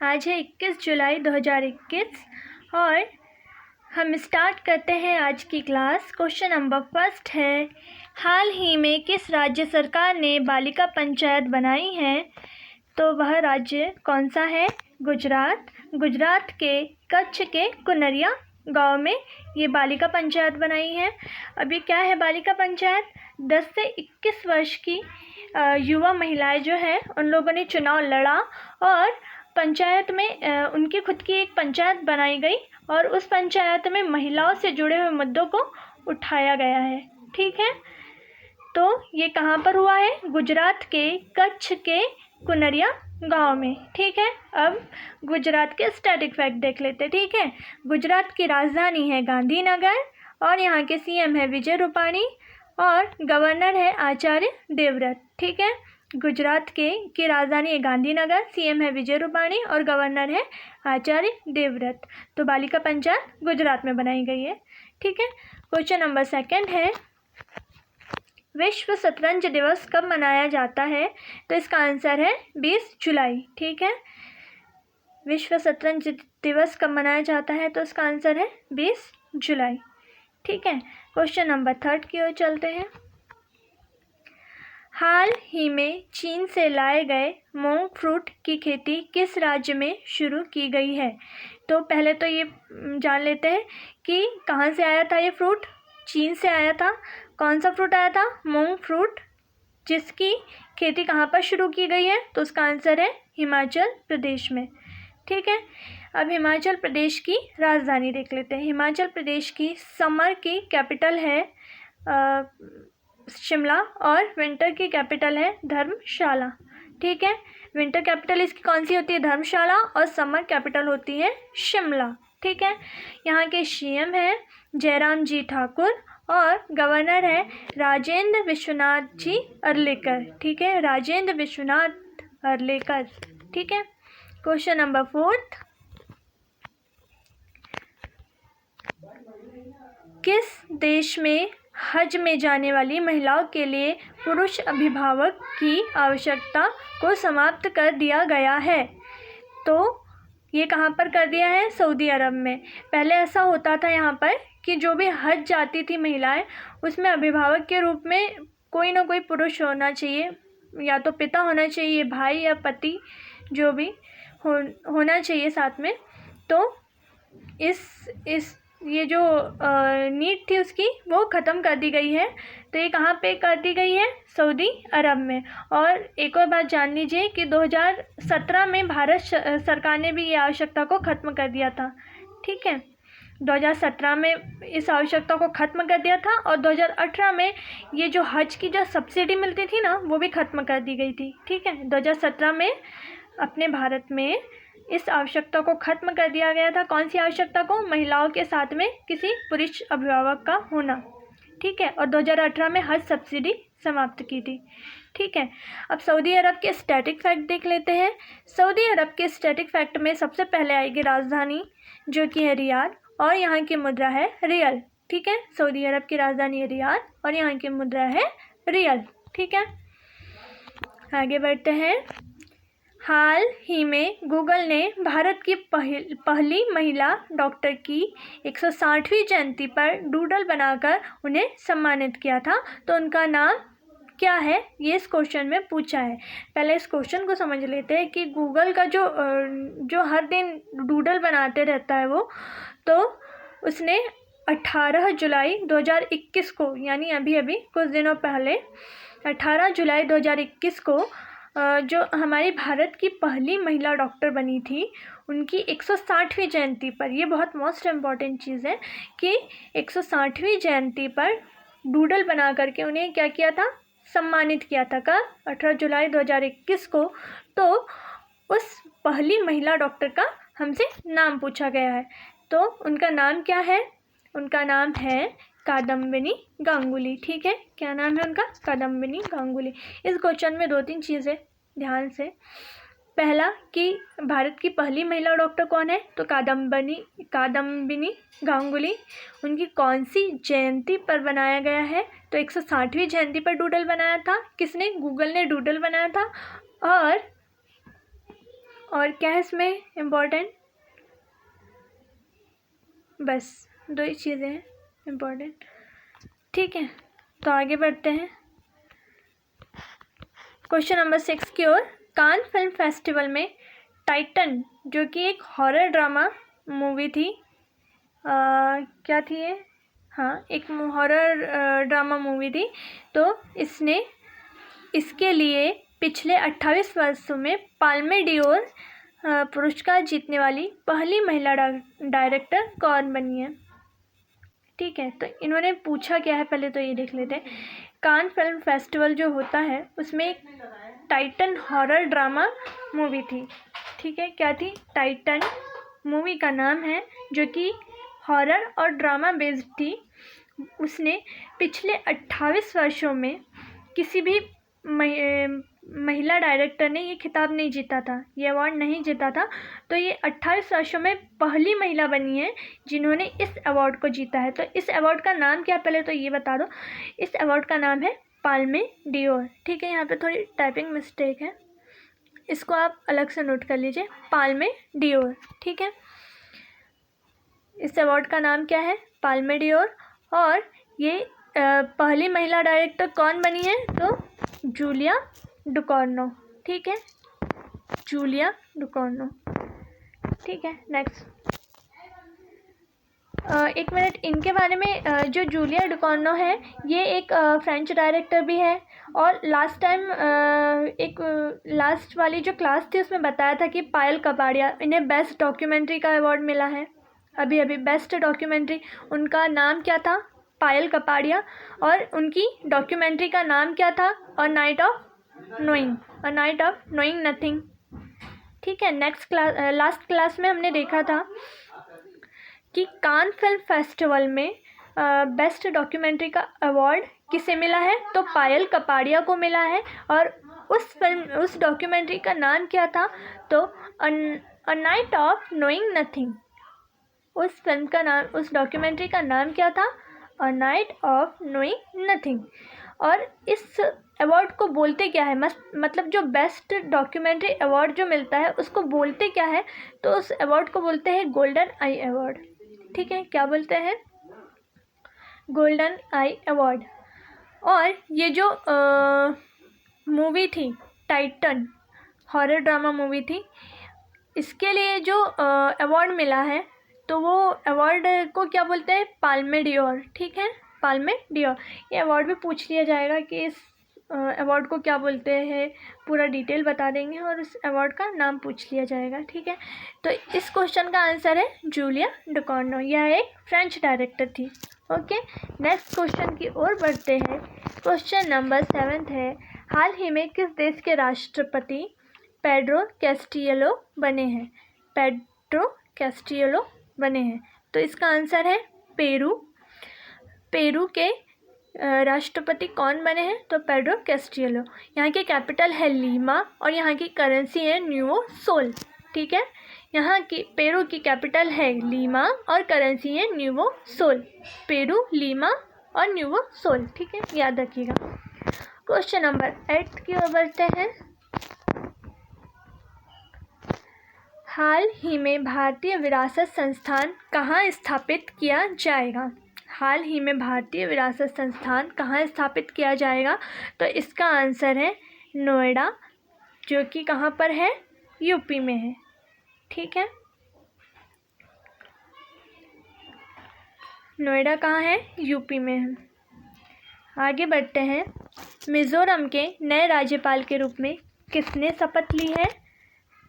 आज है 21 जुलाई 2021 और हम स्टार्ट करते हैं आज की क्लास। क्वेश्चन नंबर फर्स्ट है, हाल ही में किस राज्य सरकार ने बालिका पंचायत बनाई है? तो वह राज्य कौन सा है? गुजरात। गुजरात के कच्छ के कुनरिया गांव में ये बालिका पंचायत बनाई है। अब ये क्या है बालिका पंचायत? 10 से 21 वर्ष की युवा महिलाएं जो है उन लोगों ने चुनाव लड़ा और पंचायत में उनकी खुद की एक पंचायत बनाई गई और उस पंचायत में महिलाओं से जुड़े हुए मुद्दों को उठाया गया है। ठीक है, तो ये कहाँ पर हुआ है? गुजरात के कच्छ के कुनरिया गांव में। ठीक है, अब गुजरात के स्टैटिक फैक्ट देख लेते हैं। ठीक है, गुजरात की राजधानी है गांधीनगर और यहाँ के सीएम है विजय रूपाणी और गवर्नर है आचार्य देवव्रत। ठीक है, गुजरात की राजधानी है गांधीनगर, सीएम है विजय रूपाणी और गवर्नर है आचार्य देवव्रत। तो बालिका पंचायत गुजरात में बनाई गई है। ठीक है, क्वेश्चन नंबर सेकंड है, विश्व शतरंज दिवस कब मनाया जाता है? तो इसका आंसर है 20 जुलाई। ठीक है, विश्व शतरंज दिवस कब मनाया जाता है? तो इसका आंसर है 20 जुलाई। ठीक है, क्वेश्चन नंबर थर्ड की ओर चलते हैं। हाल ही में चीन से लाए गए मोंग फ्रूट की खेती किस राज्य में शुरू की गई है? तो पहले तो ये जान लेते हैं कि कहाँ से आया था ये फ्रूट। चीन से आया था। कौन सा फ्रूट आया था? मोंग फ्रूट, जिसकी खेती कहाँ पर शुरू की गई है? तो उसका आंसर है हिमाचल प्रदेश में। ठीक है, अब हिमाचल प्रदेश की राजधानी देख लेते हैं। हिमाचल प्रदेश की समर की कैपिटल है शिमला और विंटर की कैपिटल है धर्मशाला। ठीक है, विंटर कैपिटल इसकी कौन सी होती है? धर्मशाला, और समर कैपिटल होती है शिमला। ठीक है, यहाँ के सीएम है जयराम जी ठाकुर और गवर्नर है राजेंद्र विश्वनाथ जी अर्लेकर। ठीक है, राजेंद्र विश्वनाथ अर्लेकर। ठीक है, क्वेश्चन नंबर फोर्थ, किस देश में हज में जाने वाली महिलाओं के लिए पुरुष अभिभावक की आवश्यकता को समाप्त कर दिया गया है? तो ये कहाँ पर कर दिया है? सऊदी अरब में। पहले ऐसा होता था यहाँ पर कि जो भी हज जाती थी महिलाएं, उसमें अभिभावक के रूप में कोई ना कोई पुरुष होना चाहिए, या तो पिता होना चाहिए, भाई या पति, जो भी होना चाहिए साथ में। तो इस ये जो नीड थी उसकी वो ख़त्म कर दी गई है। तो ये कहाँ पे कर दी गई है? सऊदी अरब में। और एक और बात जान लीजिए कि 2017 में भारत सरकार ने भी ये आवश्यकता को ख़त्म कर दिया था। ठीक है, 2017 में इस आवश्यकता को ख़त्म कर दिया था और 2018 में ये जो हज की जो सब्सिडी मिलती थी ना, वो भी ख़त्म कर दी गई थी। ठीक है, 2017 में अपने भारत में इस आवश्यकता को ख़त्म कर दिया गया था। कौन सी आवश्यकता को? महिलाओं के साथ में किसी पुरुष अभिभावक का होना। ठीक है, और 2018 में हज सब्सिडी समाप्त की थी। ठीक है, अब सऊदी अरब के स्टैटिक फैक्ट देख लेते हैं। सऊदी अरब के स्टैटिक फैक्ट में सबसे पहले आएगी राजधानी, जो कि है रियाद, और यहाँ की मुद्रा है रियल। ठीक है, सऊदी अरब की राजधानी है रियाद और यहाँ की मुद्रा है रियल। ठीक है, आगे बढ़ते हैं। हाल ही में गूगल ने भारत की पहली महिला डॉक्टर की 160वीं जयंती पर डूडल बनाकर उन्हें सम्मानित किया था। तो उनका नाम क्या है? ये इस क्वेश्चन में पूछा है। पहले इस क्वेश्चन को समझ लेते हैं कि गूगल का जो हर दिन डूडल बनाते रहता है वो, तो उसने 18 जुलाई 2021 को, यानी अभी कुछ दिनों पहले 18 जुलाई 2021 को जो हमारी भारत की पहली महिला डॉक्टर बनी थी, उनकी 160वीं जयंती पर, ये बहुत मोस्ट इम्पॉर्टेंट चीज़ है कि 160वीं जयंती पर डूडल बना करके उन्हें क्या किया था? सम्मानित किया था। कब? 18 जुलाई 2021 को। तो उस पहली महिला डॉक्टर का हमसे नाम पूछा गया है। तो उनका नाम क्या है? उनका नाम है कादम्बिनी गांगुली। ठीक है, क्या नाम है उनका? कादम्बिनी गांगुली। इस क्वेश्चन में 2-3 चीज़ें ध्यान से। पहला कि भारत की पहली महिला डॉक्टर कौन है? तो कादम्बिनी गांगुली। उनकी कौन सी जयंती पर बनाया गया है? तो 160वीं जयंती पर डूडल बनाया था। किसने? गूगल ने डूडल बनाया था। और क्या है इसमें इम्पोर्टेंट? बस 2 ही चीज़ें हैं इम्पोर्टेंट। ठीक है, तो आगे बढ़ते हैं क्वेश्चन नंबर 6 की ओर। कान फिल्म फेस्टिवल में टाइटन, जो कि एक हॉरर ड्रामा मूवी थी, क्या थी ये? हाँ, एक हॉरर ड्रामा मूवी थी। तो इसके लिए पिछले 28 वर्षों में पाल्मे डियोर पुरस्कार जीतने वाली पहली महिला डायरेक्टर कौन बनी है? ठीक है, तो इन्होंने पूछा क्या है पहले तो ये देख लेते हैं। कान फिल्म फेस्टिवल जो होता है उसमें एक टाइटन हॉरर ड्रामा मूवी थी। ठीक है, क्या थी? टाइटन मूवी का नाम है, जो कि हॉरर और ड्रामा बेस्ड थी। उसने पिछले 28 वर्षों में किसी भी महिला डायरेक्टर ने ये खिताब नहीं जीता था, ये अवार्ड नहीं जीता था। तो ये 28 वर्षों में पहली महिला बनी है जिन्होंने इस अवार्ड को जीता है। तो इस अवार्ड का नाम क्या है पहले तो ये बता दो। इस अवार्ड का नाम है पाल्मे डियोर। ठीक है, यहाँ पे थोड़ी टाइपिंग मिस्टेक है, इसको आप अलग से नोट कर लीजिए, पाल्मे डियोर। ठीक है, इस अवार्ड का नाम क्या है? Palme Dior. और ये पहली महिला डायरेक्टर कौन बनी है? तो जूलिया डुकोर्नो। ठीक है, जूलिया डुकोर्नो। ठीक है, नेक्स्ट। एक मिनट, इनके बारे में जो जूलिया डुकोर्नो है ये एक फ्रेंच डायरेक्टर भी है। और लास्ट टाइम एक लास्ट वाली जो क्लास थी उसमें बताया था कि पायल कपाड़िया, इन्हें बेस्ट डॉक्यूमेंट्री का अवार्ड मिला है अभी अभी, बेस्ट डॉक्यूमेंट्री। उनका नाम क्या था? पायल कपाड़िया। और उनकी डॉक्यूमेंट्री का नाम क्या था? A night of knowing nothing. ठीक है, नेक्स्ट क्लास, लास्ट क्लास में हमने देखा था कि कान फिल्म फेस्टिवल में बेस्ट डॉक्यूमेंट्री का अवार्ड किसे मिला है? तो पायल कपाड़िया को मिला है। और उस डॉक्यूमेंट्री का नाम क्या था? तो a night of knowing nothing. उस फिल्म का नाम, उस डॉक्यूमेंट्री का नाम क्या था? A night of knowing nothing. और इस अवार्ड को बोलते क्या है? मतलब जो बेस्ट डॉक्यूमेंट्री अवार्ड जो मिलता है उसको बोलते क्या है? तो उस अवार्ड को बोलते हैं गोल्डन आई अवार्ड। ठीक है, क्या बोलते हैं? गोल्डन आई अवार्ड। और ये जो मूवी थी टाइटन, हॉरर ड्रामा मूवी थी, इसके लिए जो अवार्ड मिला है तो वो अवार्ड को क्या बोलते हैं? Palme Dior. ठीक है, पाल्मे डियोर। ये अवार्ड भी पूछ लिया जाएगा कि इस अवार्ड को क्या बोलते हैं, पूरा डिटेल बता देंगे और उस अवार्ड का नाम पूछ लिया जाएगा। ठीक है, तो इस क्वेश्चन का आंसर है जूलिया डुकोर्नो, यह एक फ्रेंच डायरेक्टर थी। ओके, नेक्स्ट क्वेश्चन की ओर बढ़ते हैं। क्वेश्चन नंबर 7 है, हाल ही में किस देश के राष्ट्रपति पेड्रो कैस्टिल्लो बने हैं? पेड्रो कैस्टिल्लो बने हैं, तो इसका आंसर है पेरू। पेरू के राष्ट्रपति कौन बने हैं? तो पेड्रो कैस्टिल्लो। यहाँ की कैपिटल है लीमा और यहाँ की करेंसी है न्यूवो सोल। ठीक है, यहाँ की पेरू की कैपिटल है लीमा और करेंसी है न्यूवो सोल। पेरू, लीमा और न्यूवो सोल। ठीक है, याद रखिएगा। क्वेश्चन नंबर 8 की ओर बढ़ते हैं। हाल ही में भारतीय विरासत संस्थान कहाँ स्थापित किया जाएगा? हाल ही में भारतीय विरासत संस्थान कहाँ स्थापित किया जाएगा? तो इसका आंसर है नोएडा, जो कि कहाँ पर है? यूपी में है। ठीक है, नोएडा कहाँ है? यूपी में है। आगे बढ़ते हैं। मिज़ोरम के नए राज्यपाल के रूप में किसने शपथ ली है?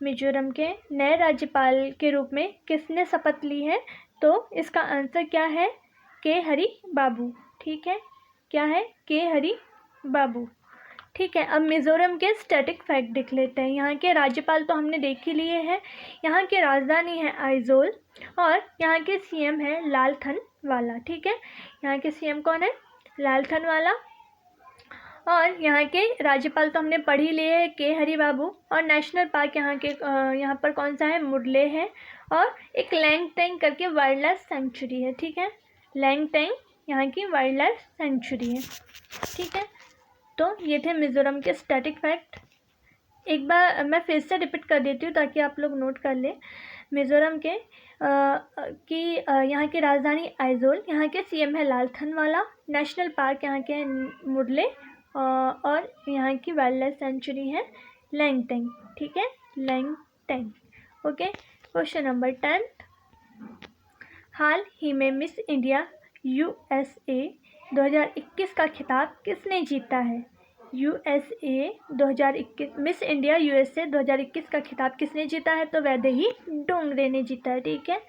मिज़ोरम के नए राज्यपाल के रूप में किसने शपथ ली है? तो इसका आंसर क्या है? के हरि बाबू। ठीक है, क्या है? के हरि बाबू। ठीक है, अब मिज़ोरम के स्टैटिक फैक्ट देख लेते हैं। यहाँ के राज्यपाल तो हमने देख ही लिए हैं। यहाँ की राजधानी है आइजोल और यहाँ के सीएम है लालथनवाला। ठीक है, यहाँ के सीएम कौन है? लालथनवाला। और यहाँ के राज्यपाल तो हमने पढ़ ही लिए हैं, के हरि बाबू। और नेशनल पार्क यहाँ पर कौन सा है? मुरले है। और एक लैंगटेंग करके वाइल्ड लाइफ सेंचुरी है। ठीक है, लैंगटेंग यहाँ की वाइल्ड लाइफ सेंचुरी है। ठीक है, तो ये थे मिज़ोरम के स्टैटिक फैक्ट। एक बार मैं फिर से रिपीट कर देती हूँ ताकि आप लोग नोट कर लें। मिज़ोरम के यहाँ की राजधानी आइजोल, यहाँ के सीएम है लालथनवाला, नेशनल पार्क यहाँ के हैं मुरले, और यहाँ की वाइल्ड लाइफ सेंचुरी है लैंगटेंग। ठीक है, लैंगटेंग। Okay, question number 10। हाल ही में मिस इंडिया USA 2021 का खिताब किसने जीता है? USA 2021 मिस इंडिया USA 2021 का खिताब किसने जीता है? तो वैदेही डोंगरे ने जीता है। ठीक है,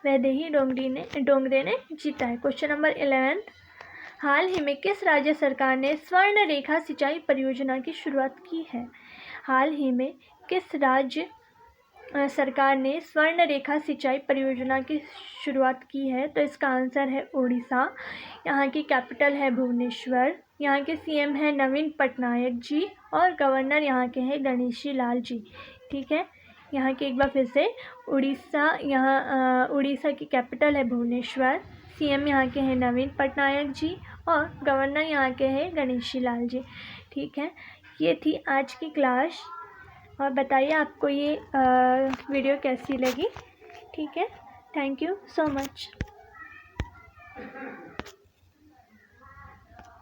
वैदेही डोंगरे ने जीता है। Question number 11। हाल ही में किस राज्य सरकार ने स्वर्ण रेखा सिंचाई परियोजना की शुरुआत की है? हाल ही में किस राज्य सरकार ने स्वर्ण रेखा सिंचाई परियोजना की शुरुआत की है? तो इसका आंसर है उड़ीसा। यहाँ की कैपिटल है भुवनेश्वर। यहाँ के सीएम है नवीन पटनायक जी, और गवर्नर यहाँ के हैं गणेशी लाल जी। ठीक है, यहाँ की एक बार फिर से, उड़ीसा की कैपिटल है भुवनेश्वर, सीएम यहाँ के हैं नवीन पटनायक जी, और गवर्नर यहाँ के हैं गणेशी लाल जी। ठीक है, ये थी आज की क्लास। और बताइए आपको ये वीडियो कैसी लगी। ठीक है, थैंक यू सो मच।